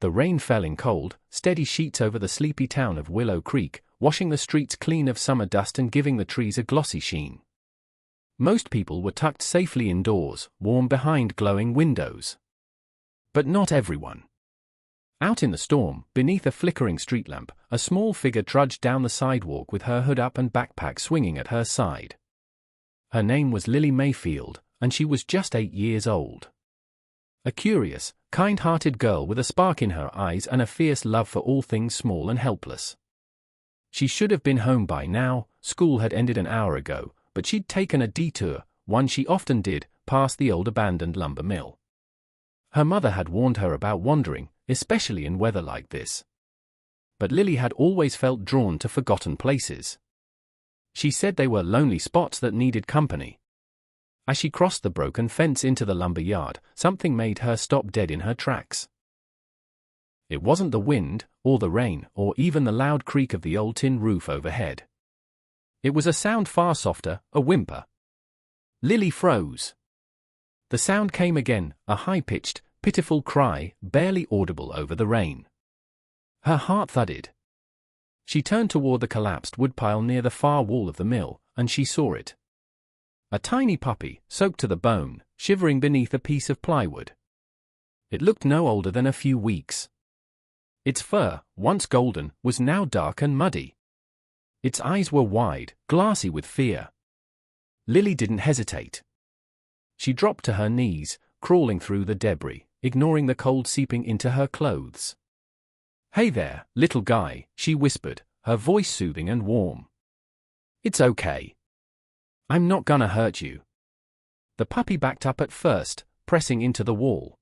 The rain fell in cold, steady sheets over the sleepy town of Willow Creek, washing the streets clean of summer dust and giving the trees a glossy sheen. Most people were tucked safely indoors, warm behind glowing windows. But not everyone. Out in the storm, beneath a flickering street lamp, a small figure trudged down the sidewalk with her hood up and backpack swinging at her side. Her name was Lily Mayfield, and she was just 8 years old. A curious, kind-hearted girl with a spark in her eyes and a fierce love for all things small and helpless. She should have been home by now. School had ended an hour ago, but she'd taken a detour, one she often did, past the old abandoned lumber mill. Her mother had warned her about wandering, especially in weather like this. But Lily had always felt drawn to forgotten places. She said they were lonely spots that needed company. As she crossed the broken fence into the lumber yard, something made her stop dead in her tracks. It wasn't the wind, or the rain, or even the loud creak of the old tin roof overhead. It was a sound far softer, a whimper. Lily froze. The sound came again, a high-pitched, pitiful cry, barely audible over the rain. Her heart thudded. She turned toward the collapsed woodpile near the far wall of the mill, and she saw it. A tiny puppy, soaked to the bone, shivering beneath a piece of plywood. It looked no older than a few weeks. Its fur, once golden, was now dark and muddy. Its eyes were wide, glassy with fear. Lily didn't hesitate. She dropped to her knees, crawling through the debris, ignoring the cold seeping into her clothes. "Hey there, little guy," she whispered, her voice soothing and warm. "It's okay. I'm not gonna hurt you." The puppy backed up at first, pressing into the wall.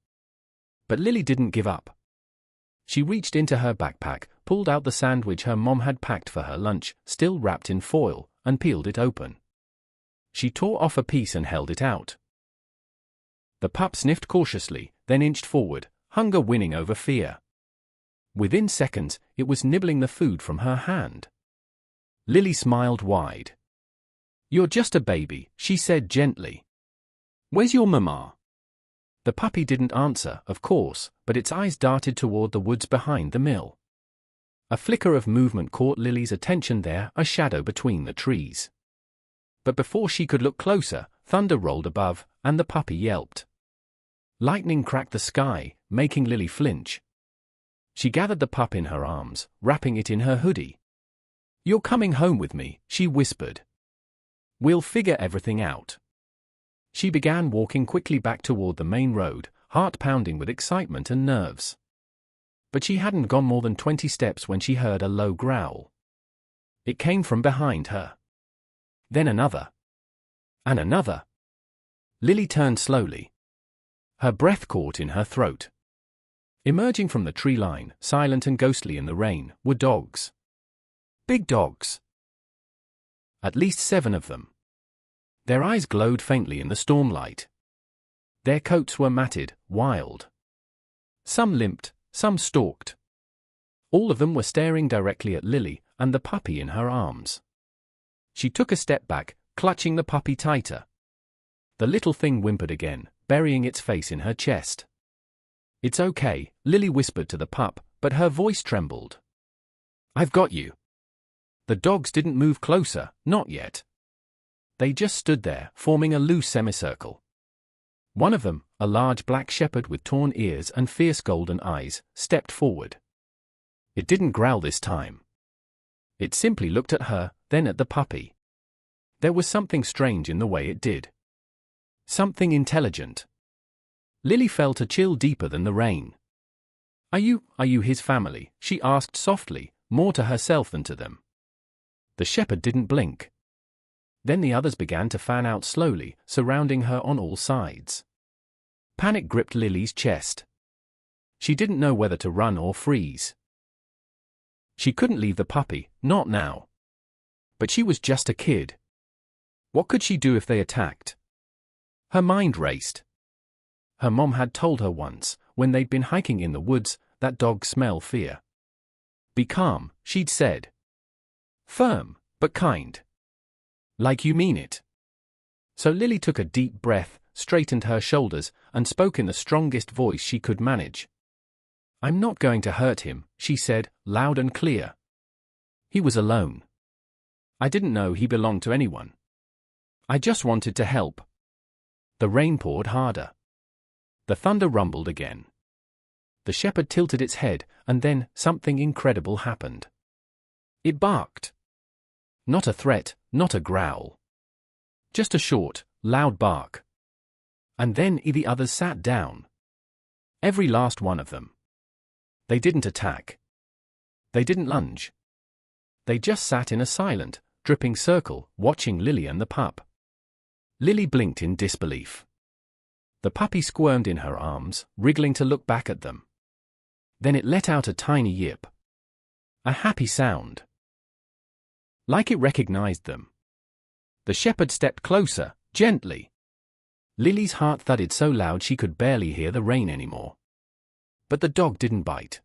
But Lily didn't give up. She reached into her backpack, pulled out the sandwich her mom had packed for her lunch, still wrapped in foil, and peeled it open. She tore off a piece and held it out. The pup sniffed cautiously, then inched forward, hunger winning over fear. Within seconds, it was nibbling the food from her hand. Lily smiled wide. "You're just a baby," she said gently. "Where's your mama?" The puppy didn't answer, of course, but its eyes darted toward the woods behind the mill. A flicker of movement caught Lily's attention there, a shadow between the trees. But before she could look closer, thunder rolled above, and the puppy yelped. Lightning cracked the sky, making Lily flinch. She gathered the pup in her arms, wrapping it in her hoodie. "You're coming home with me," she whispered. "We'll figure everything out." She began walking quickly back toward the main road, heart pounding with excitement and nerves. But she hadn't gone more than 20 steps when she heard a low growl. It came from behind her. Then another. And another. Lily turned slowly. Her breath caught in her throat. Emerging from the tree line, silent and ghostly in the rain, were dogs. Big dogs. At least 7 of them. Their eyes glowed faintly in the stormlight. Their coats were matted, wild. Some limped, some stalked. All of them were staring directly at Lily and the puppy in her arms. She took a step back, clutching the puppy tighter. The little thing whimpered again, burying its face in her chest. "It's okay," Lily whispered to the pup, but her voice trembled. "I've got you." The dogs didn't move closer, not yet. They just stood there, forming a loose semicircle. One of them, a large black shepherd with torn ears and fierce golden eyes, stepped forward. It didn't growl this time. It simply looked at her, then at the puppy. There was something strange in the way it did. Something intelligent. Lily felt a chill deeper than the rain. Are you his family?" she asked softly, more to herself than to them. The shepherd didn't blink. Then the others began to fan out slowly, surrounding her on all sides. Panic gripped Lily's chest. She didn't know whether to run or freeze. She couldn't leave the puppy, not now. But she was just a kid. What could she do if they attacked? Her mind raced. Her mom had told her once, when they'd been hiking in the woods, that dogs smell fear. "Be calm," she'd said. "Firm, but kind. Like you mean it." So Lily took a deep breath, straightened her shoulders, and spoke in the strongest voice she could manage. "I'm not going to hurt him," she said, loud and clear. He was alone. I didn't know he belonged to anyone. I just wanted to help. The rain poured harder. The thunder rumbled again. The shepherd tilted its head, and then something incredible happened. It barked. Not a threat, not a growl. Just a short, loud bark. And then the others sat down. Every last one of them. They didn't attack. They didn't lunge. They just sat in a silent, dripping circle, watching Lily and the pup. Lily blinked in disbelief. The puppy squirmed in her arms, wriggling to look back at them. Then it let out a tiny yip. A happy sound. Like it recognized them. The shepherd stepped closer, gently. Lily's heart thudded so loud she could barely hear the rain anymore. But the dog didn't bite.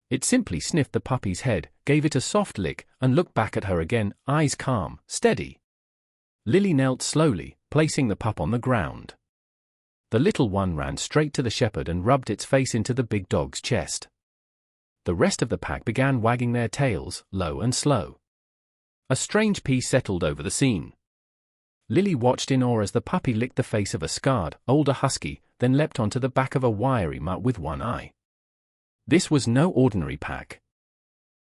It simply sniffed the puppy's head, gave it a soft lick, and looked back at her again, eyes calm, steady. Lily knelt slowly, placing the pup on the ground. The little one ran straight to the shepherd and rubbed its face into the big dog's chest. The rest of the pack began wagging their tails, low and slow. A strange peace settled over the scene. Lily watched in awe as the puppy licked the face of a scarred, older husky, then leapt onto the back of a wiry mutt with one eye. This was no ordinary pack.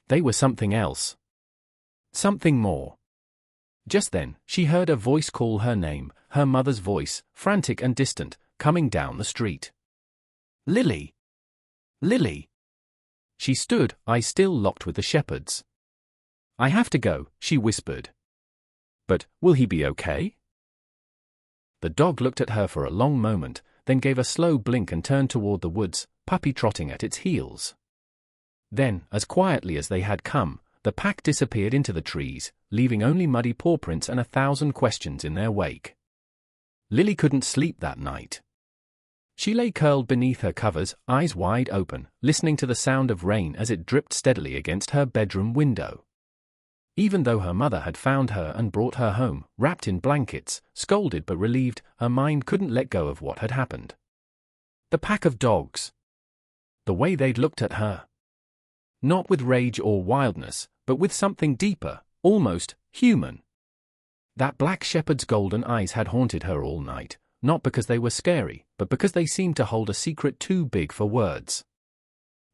They were something else. Something more. Just then, she heard a voice call her name, her mother's voice, frantic and distant, coming down the street. "Lily! Lily!" She stood, eyes still locked with the shepherd's. "I have to go," she whispered. "But, will he be okay?" The dog looked at her for a long moment, then gave a slow blink and turned toward the woods, puppy trotting at its heels. Then, as quietly as they had come, the pack disappeared into the trees, leaving only muddy paw prints and 1,000 questions in their wake. Lily couldn't sleep that night. She lay curled beneath her covers, eyes wide open, listening to the sound of rain as it dripped steadily against her bedroom window. Even though her mother had found her and brought her home, wrapped in blankets, scolded but relieved, her mind couldn't let go of what had happened. The pack of dogs. The way they'd looked at her. Not with rage or wildness, but with something deeper, almost human. That black shepherd's golden eyes had haunted her all night, not because they were scary, but because they seemed to hold a secret too big for words.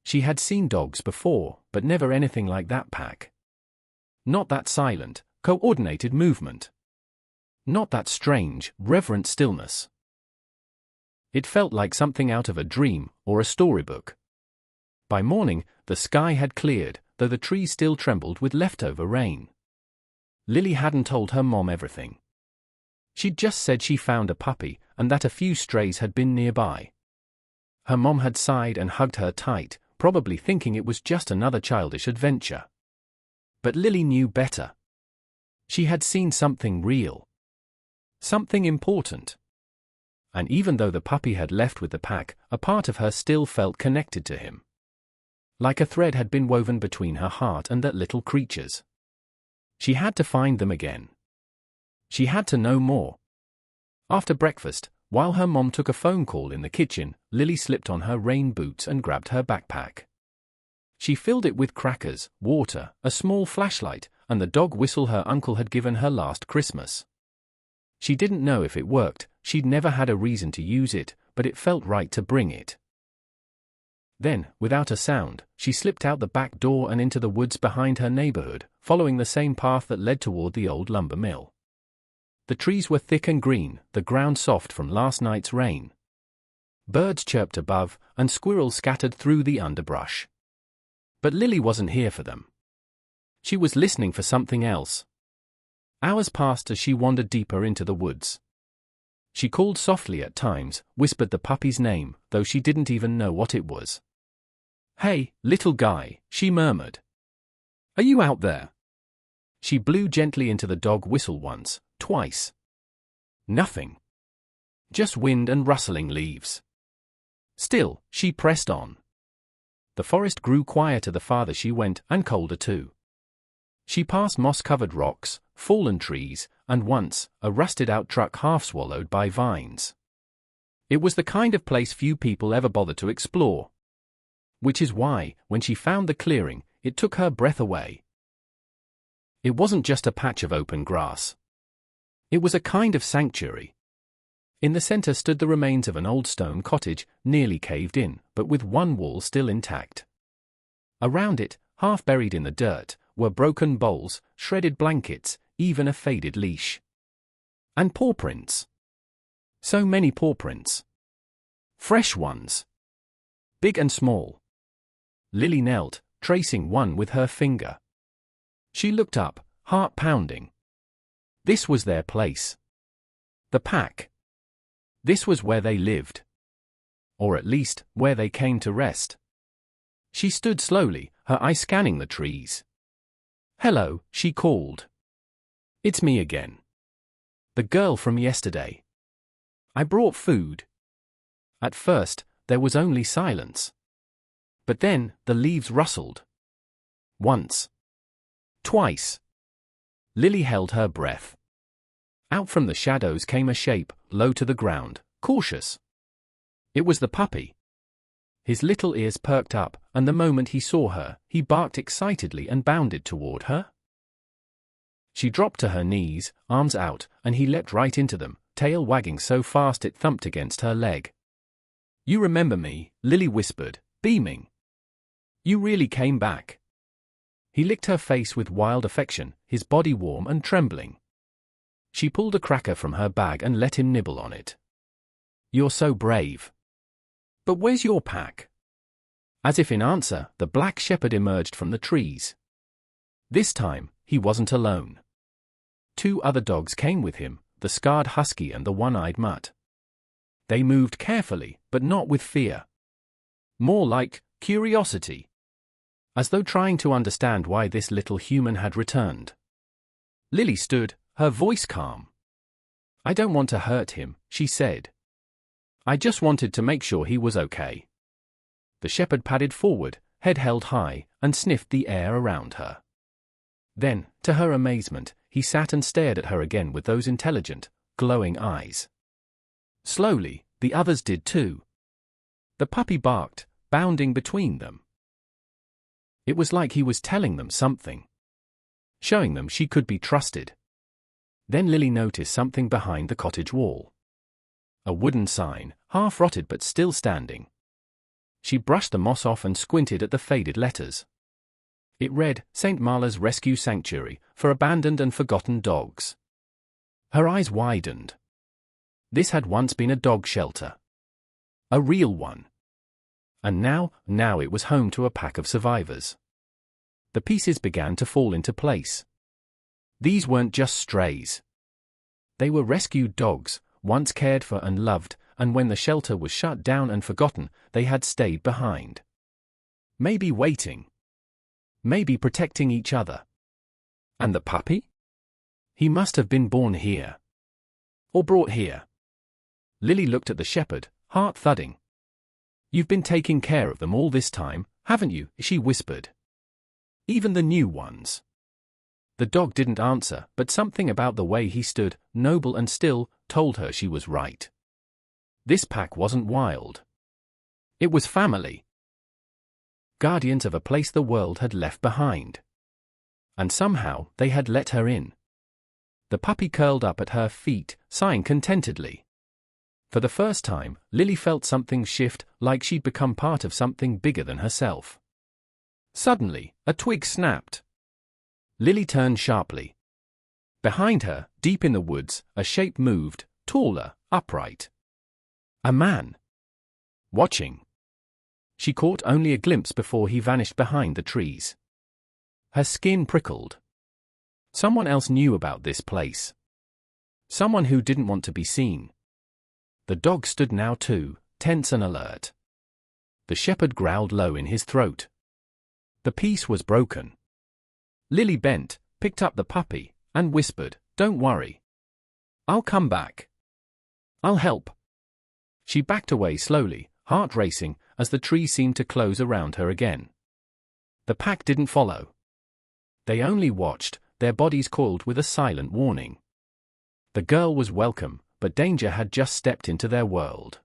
She had seen dogs before, but never anything like that pack. Not that silent, coordinated movement. Not that strange, reverent stillness. It felt like something out of a dream or a storybook. By morning, the sky had cleared, though the trees still trembled with leftover rain. Lily hadn't told her mom everything. She'd just said she found a puppy, and that a few strays had been nearby. Her mom had sighed and hugged her tight, probably thinking it was just another childish adventure. But Lily knew better. She had seen something real. Something important. And even though the puppy had left with the pack, a part of her still felt connected to him. Like a thread had been woven between her heart and that little creature's. She had to find them again. She had to know more. After breakfast, while her mom took a phone call in the kitchen, Lily slipped on her rain boots and grabbed her backpack. She filled it with crackers, water, a small flashlight, and the dog whistle her uncle had given her last Christmas. She didn't know if it worked, she'd never had a reason to use it, but it felt right to bring it. Then, without a sound, she slipped out the back door and into the woods behind her neighborhood, following the same path that led toward the old lumber mill. The trees were thick and green, the ground soft from last night's rain. Birds chirped above, and squirrels scattered through the underbrush. But Lily wasn't here for them. She was listening for something else. Hours passed as she wandered deeper into the woods. She called softly at times, whispered the puppy's name, though she didn't even know what it was. "Hey, little guy," she murmured. "Are you out there?" She blew gently into the dog whistle once, twice. Nothing. Just wind and rustling leaves. Still, she pressed on. The forest grew quieter the farther she went, and colder too. She passed moss-covered rocks, fallen trees, and once, a rusted-out truck half swallowed by vines. It was the kind of place few people ever bothered to explore. which is why, when she found the clearing, it took her breath away. It wasn't just a patch of open grass. It was a kind of sanctuary. In the center stood the remains of an old stone cottage, nearly caved in, but with one wall still intact. Around it, half buried in the dirt, were broken bowls, shredded blankets, even a faded leash. And paw prints. So many paw prints. Fresh ones. Big and small. Lily knelt, tracing one with her finger. She looked up, heart pounding. This was their place. The pack. This was where they lived. Or at least, where they came to rest. She stood slowly, her eyes scanning the trees. "Hello," she called. "It's me again. The girl from yesterday. I brought food." At first, there was only silence. But then, the leaves rustled. Once. Twice. Lily held her breath. Out from the shadows came a shape, low to the ground, cautious. It was the puppy. His little ears perked up, and the moment he saw her, he barked excitedly and bounded toward her. She dropped to her knees, arms out, and he leapt right into them, tail wagging so fast it thumped against her leg. "You remember me," Lily whispered, beaming. "You really came back." He licked her face with wild affection, his body warm and trembling. She pulled a cracker from her bag and let him nibble on it. "You're so brave. But where's your pack?" As if in answer, the black shepherd emerged from the trees. This time, he wasn't alone. 2 other dogs came with him, the scarred husky and the one-eyed mutt. They moved carefully, but not with fear. More like curiosity. As though trying to understand why this little human had returned. Lily stood, her voice calm. "I don't want to hurt him," she said. "I just wanted to make sure he was okay." The shepherd padded forward, head held high, and sniffed the air around her. Then, to her amazement, he sat and stared at her again with those intelligent, glowing eyes. Slowly, the others did too. The puppy barked, bounding between them. It was like he was telling them something. Showing them she could be trusted. Then Lily noticed something behind the cottage wall. A wooden sign, half rotted but still standing. She brushed the moss off and squinted at the faded letters. It read, "St. Marla's Rescue Sanctuary, for abandoned and forgotten dogs." Her eyes widened. This had once been a dog shelter. A real one. And now it was home to a pack of survivors. The pieces began to fall into place. These weren't just strays. They were rescued dogs, once cared for and loved, and when the shelter was shut down and forgotten, they had stayed behind. Maybe waiting. Maybe protecting each other. And the puppy? He must have been born here. Or brought here. Lily looked at the shepherd, heart thudding. "You've been taking care of them all this time, haven't you?" she whispered. "Even the new ones." The dog didn't answer, but something about the way he stood, noble and still, told her she was right. This pack wasn't wild. It was family. Guardians of a place the world had left behind. And somehow, they had let her in. The puppy curled up at her feet, sighing contentedly. For the first time, Lily felt something shift, like she'd become part of something bigger than herself. Suddenly, a twig snapped. Lily turned sharply. Behind her, deep in the woods, a shape moved, taller, upright. A man. Watching. She caught only a glimpse before he vanished behind the trees. Her skin prickled. Someone else knew about this place. Someone who didn't want to be seen. The dog stood now too, tense and alert. The shepherd growled low in his throat. The peace was broken. Lily bent, picked up the puppy, and whispered, "Don't worry. I'll come back. I'll help." She backed away slowly, heart racing, as the trees seemed to close around her again. The pack didn't follow. They only watched, their bodies coiled with a silent warning. The girl was welcome, but danger had just stepped into their world.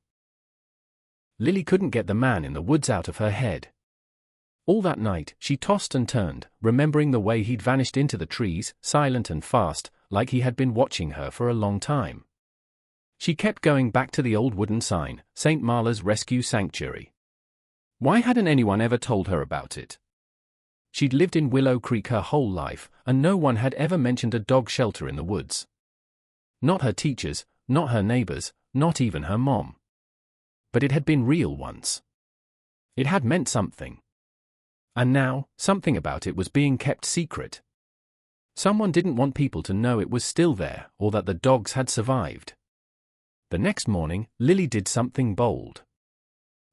Lily couldn't get the man in the woods out of her head. All that night, she tossed and turned, remembering the way he'd vanished into the trees, silent and fast, like he had been watching her for a long time. She kept going back to the old wooden sign, St. Marla's Rescue Sanctuary. Why hadn't anyone ever told her about it? She'd lived in Willow Creek her whole life, and no one had ever mentioned a dog shelter in the woods. Not her teachers, not her neighbors, not even her mom. But it had been real once. It had meant something. And now, something about it was being kept secret. Someone didn't want people to know it was still there, or that the dogs had survived. The next morning, Lily did something bold.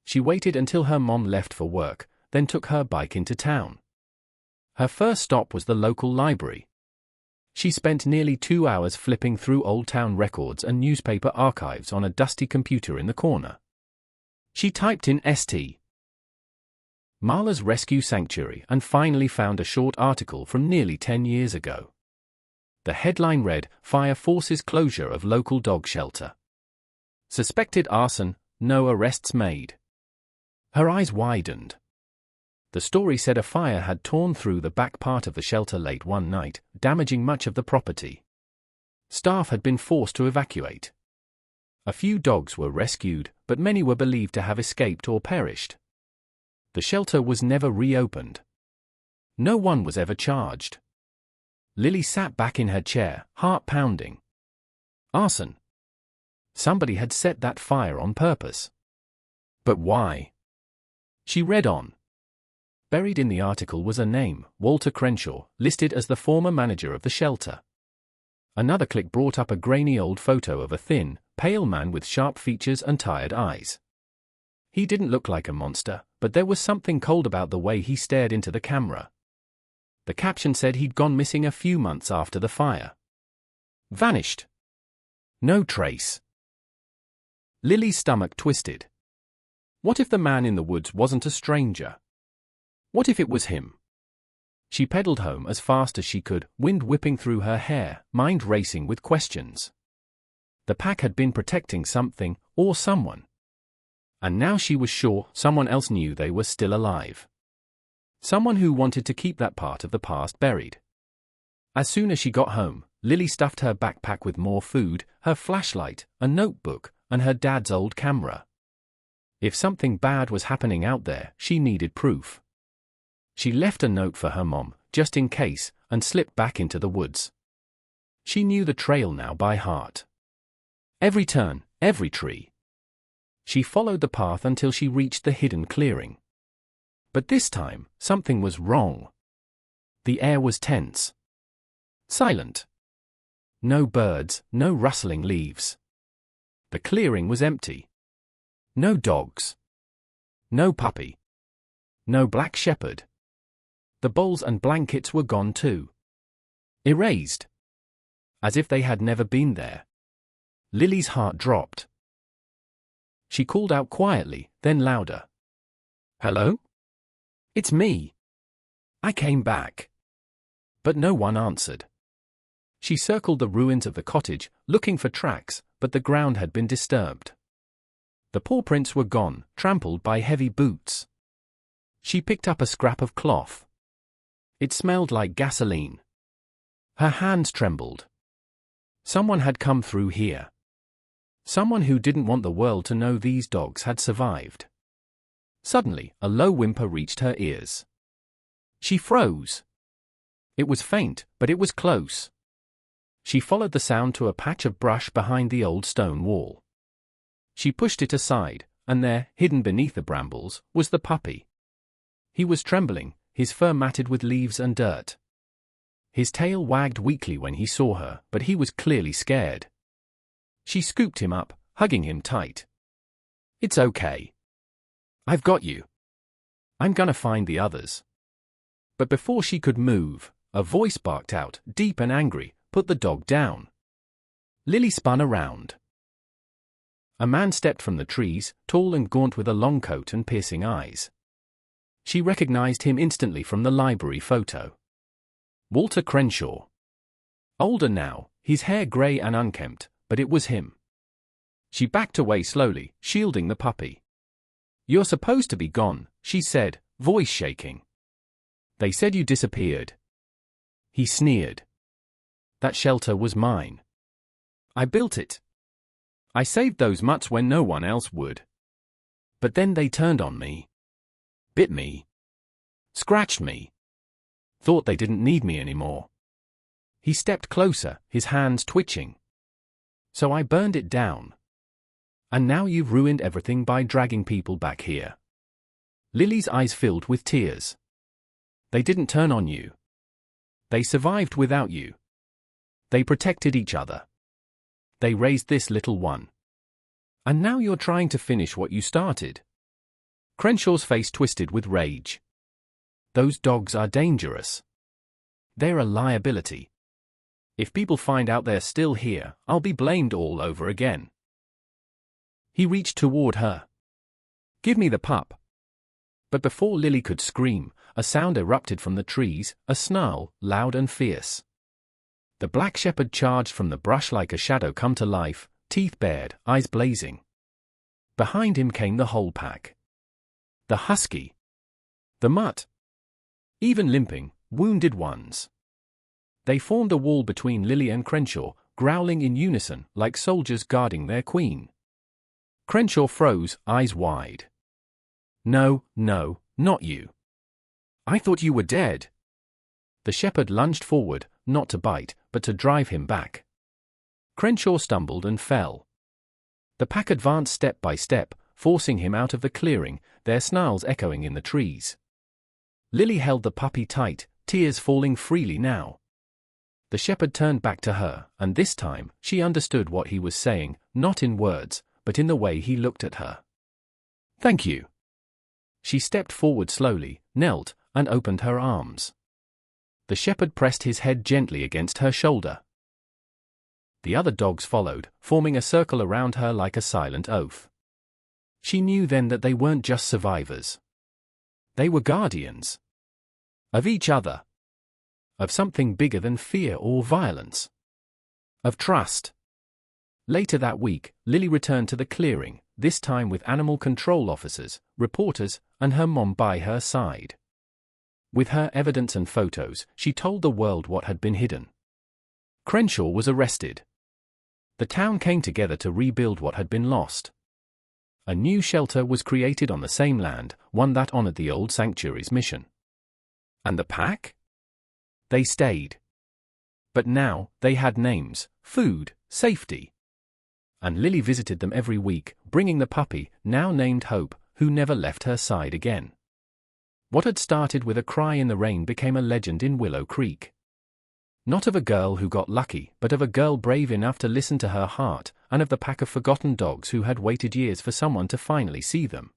She waited until her mom left for work, then took her bike into town. Her first stop was the local library. She spent nearly 2 hours flipping through old town records and newspaper archives on a dusty computer in the corner. She typed in St. Marla's Rescue Sanctuary and finally found a short article from nearly 10 years ago. The headline read, "Fire Forces Closure of Local Dog Shelter. Suspected arson, no arrests made." Her eyes widened. The story said a fire had torn through the back part of the shelter late one night, damaging much of the property. Staff had been forced to evacuate. A few dogs were rescued, but many were believed to have escaped or perished. The shelter was never reopened. No one was ever charged. Lily sat back in her chair, heart pounding. Arson. Somebody had set that fire on purpose. But why? She read on. Buried in the article was a name, Walter Crenshaw, listed as the former manager of the shelter. Another click brought up a grainy old photo of a thin, pale man with sharp features and tired eyes. He didn't look like a monster, but there was something cold about the way he stared into the camera. The caption said he'd gone missing a few months after the fire. Vanished. No trace. Lily's stomach twisted. What if the man in the woods wasn't a stranger? What if it was him? She pedaled home as fast as she could, wind whipping through her hair, mind racing with questions. The pack had been protecting something, or someone. And now she was sure someone else knew they were still alive. Someone who wanted to keep that part of the past buried. As soon as she got home, Lily stuffed her backpack with more food, her flashlight, a notebook, and her dad's old camera. If something bad was happening out there, she needed proof. She left a note for her mom, just in case, and slipped back into the woods. She knew the trail now by heart. Every turn, every tree. She followed the path until she reached the hidden clearing. But this time, something was wrong. The air was tense. Silent. No birds, no rustling leaves. The clearing was empty. No dogs. No puppy. No black shepherd. The bowls and blankets were gone too. Erased. As if they had never been there. Lily's heart dropped. She called out quietly, then louder. Hello? It's me. I came back. But no one answered. She circled the ruins of the cottage, looking for tracks, but the ground had been disturbed. The paw prints were gone, trampled by heavy boots. She picked up a scrap of cloth. It smelled like gasoline. Her hands trembled. Someone had come through here. Someone who didn't want the world to know these dogs had survived. Suddenly, a low whimper reached her ears. She froze. It was faint, but it was close. She followed the sound to a patch of brush behind the old stone wall. She pushed it aside, and there, hidden beneath the brambles, was the puppy. He was trembling, his fur matted with leaves and dirt. His tail wagged weakly when he saw her, but he was clearly scared. She scooped him up, hugging him tight. It's okay. I've got you. I'm gonna find the others. But before she could move, a voice barked out, deep and angry, "Put the dog down." Lily spun around. A man stepped from the trees, tall and gaunt with a long coat and piercing eyes. She recognized him instantly from the library photo. Walter Crenshaw. Older now, his hair grey and unkempt, but it was him. She backed away slowly, shielding the puppy. "You're supposed to be gone," she said, voice shaking. "They said you disappeared." He sneered. "That shelter was mine. I built it. I saved those mutts when no one else would. But then they turned on me. Bit me. Scratched me. Thought they didn't need me anymore." He stepped closer, his hands twitching. "So I burned it down. And now you've ruined everything by dragging people back here." Lily's eyes filled with tears. "They didn't turn on you. They survived without you. They protected each other. They raised this little one. And now you're trying to finish what you started." Crenshaw's face twisted with rage. "Those dogs are dangerous. They're a liability. If people find out they're still here, I'll be blamed all over again." He reached toward her. "Give me the pup." But before Lily could scream, a sound erupted from the trees, a snarl, loud and fierce. The black shepherd charged from the brush like a shadow come to life, teeth bared, eyes blazing. Behind him came the whole pack. The husky. The mutt. Even limping, wounded ones. They formed a wall between Lily and Crenshaw, growling in unison, like soldiers guarding their queen. Crenshaw froze, eyes wide. "No, no, not you. I thought you were dead." The shepherd lunged forward, not to bite, but to drive him back. Crenshaw stumbled and fell. The pack advanced step by step, forcing him out of the clearing, their snarls echoing in the trees. Lily held the puppy tight, tears falling freely now. The shepherd turned back to her, and this time, she understood what he was saying, not in words, but in the way he looked at her. "Thank you." She stepped forward slowly, knelt, and opened her arms. The shepherd pressed his head gently against her shoulder. The other dogs followed, forming a circle around her like a silent oath. She knew then that they weren't just survivors. They were guardians. Of each other. Of something bigger than fear or violence. Of trust. Later that week, Lily returned to the clearing, this time with animal control officers, reporters, and her mom by her side. With her evidence and photos, she told the world what had been hidden. Crenshaw was arrested. The town came together to rebuild what had been lost. A new shelter was created on the same land, one that honored the old sanctuary's mission. And the pack? They stayed. But now, they had names, food, safety. And Lily visited them every week, bringing the puppy, now named Hope, who never left her side again. What had started with a cry in the rain became a legend in Willow Creek. Not of a girl who got lucky, but of a girl brave enough to listen to her heart, and of the pack of forgotten dogs who had waited years for someone to finally see them.